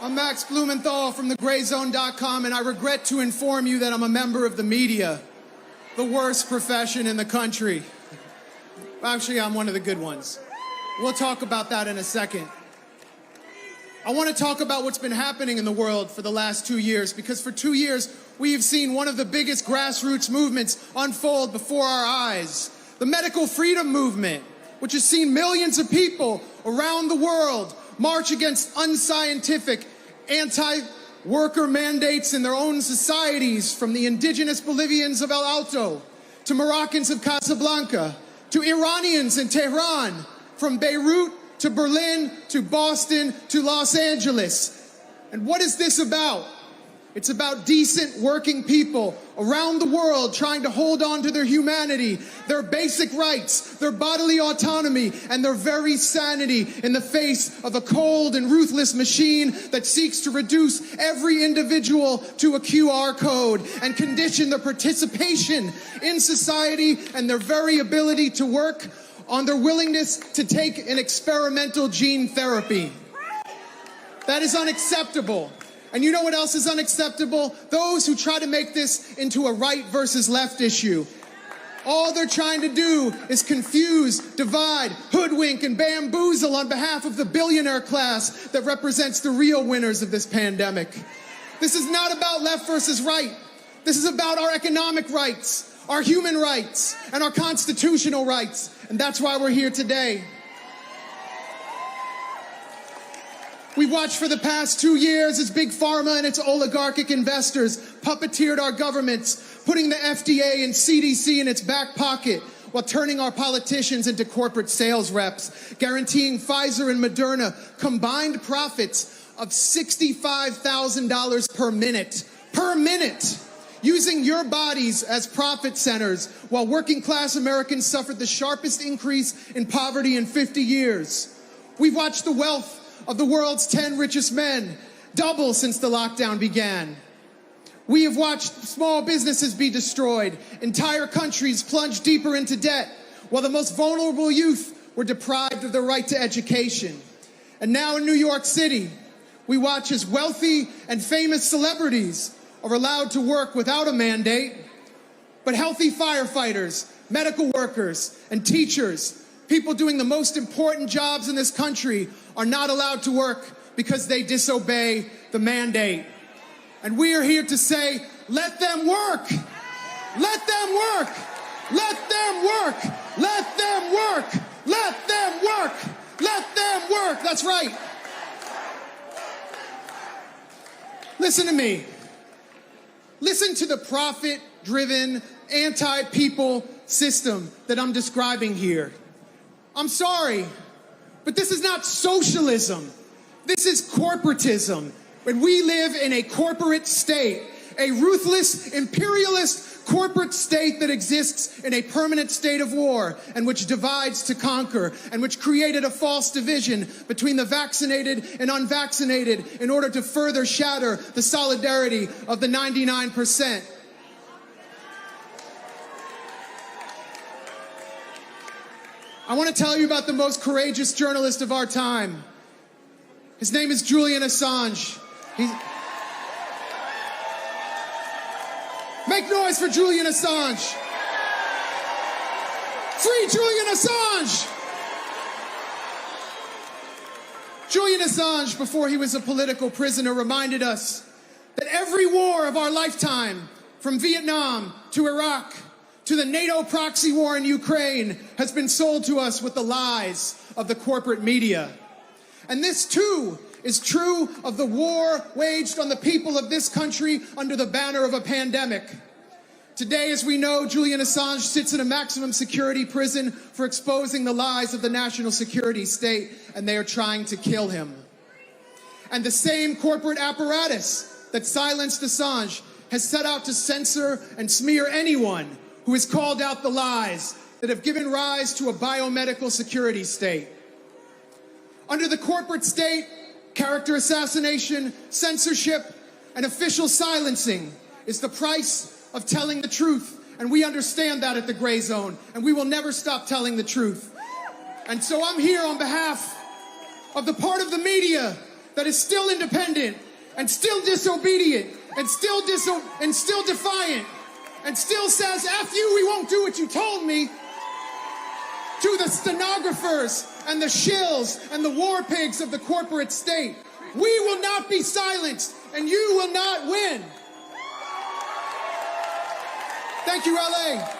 I'm Max Blumenthal from the grayzone.com, and I regret to inform you that I'm a member of the media, the worst profession in the country. Actually, I'm one of the good ones. We'll talk about that in a second. I want to talk about what's been happening in the world for the last 2 years, because for 2 years, we have seen one of the biggest grassroots movements unfold before our eyes. The medical freedom movement, which has seen millions of people around the world march against unscientific, anti-worker mandates in their own societies, from the indigenous Bolivians of El Alto, to Moroccans of Casablanca, to Iranians in Tehran, from Beirut to Berlin, to Boston, to Los Angeles. And what is this about? It's about decent working people around the world trying to hold on to their humanity, their basic rights, their bodily autonomy, and their very sanity in the face of a cold and ruthless machine that seeks to reduce every individual to a QR code and condition their participation in society and their very ability to work on their willingness to take an experimental gene therapy. That is unacceptable. And you know what else is unacceptable? Those who try to make this into a right versus left issue. All they're trying to do is confuse, divide, hoodwink, and bamboozle on behalf of the billionaire class that represents the real winners of this pandemic. This is not about left versus right. This is about our economic rights, our human rights, and our constitutional rights. And that's why we're here today. We've watched for the past 2 years as Big Pharma and its oligarchic investors puppeteered our governments, putting the FDA and CDC in its back pocket while turning our politicians into corporate sales reps, guaranteeing Pfizer and Moderna combined profits of $65,000 per minute, using your bodies as profit centers while working class Americans suffered the sharpest increase in poverty in 50 years. We've watched the wealth of the world's 10 richest men double since the lockdown began. We have watched small businesses be destroyed, entire countries plunge deeper into debt, while the most vulnerable youth were deprived of their right to education. And now in New York City, we watch as wealthy and famous celebrities are allowed to work without a mandate, but healthy firefighters, medical workers, and teachers, people doing the most important jobs in this country, are not allowed to work because they disobey the mandate. And we are here to say, let them work! Let them work! Let them work! Let them work! Let them work! Let them work! That's right. Listen to me. Listen to the profit-driven, anti-people system that I'm describing here. I'm sorry, but this is not socialism. This is corporatism. And we live in a corporate state, a ruthless, imperialist corporate state that exists in a permanent state of war and which divides to conquer and which created a false division between the vaccinated and unvaccinated in order to further shatter the solidarity of the 99%. I want to tell you about the most courageous journalist of our time. His name is Julian Assange. Make noise for Julian Assange. Free Julian Assange! Julian Assange, before he was a political prisoner, reminded us that every war of our lifetime, from Vietnam to Iraq, to the NATO proxy war in Ukraine, has been sold to us with the lies of the corporate media. And this, too, is true of the war waged on the people of this country under the banner of a pandemic. Today, as we know, Julian Assange sits in a maximum security prison for exposing the lies of the national security state, and they are trying to kill him. And the same corporate apparatus that silenced Assange has set out to censor and smear anyone who has called out the lies that have given rise to a biomedical security state. Under the corporate state, character assassination, censorship, and official silencing is the price of telling the truth. And we understand that at the Gray Zone, and we will never stop telling the truth. And so I'm here on behalf of the part of the media that is still independent and still disobedient and still defiant and still says, F you, we won't do what you told me, to the stenographers and the shills and the war pigs of the corporate state. We will not be silenced, and you will not win. Thank you, LA.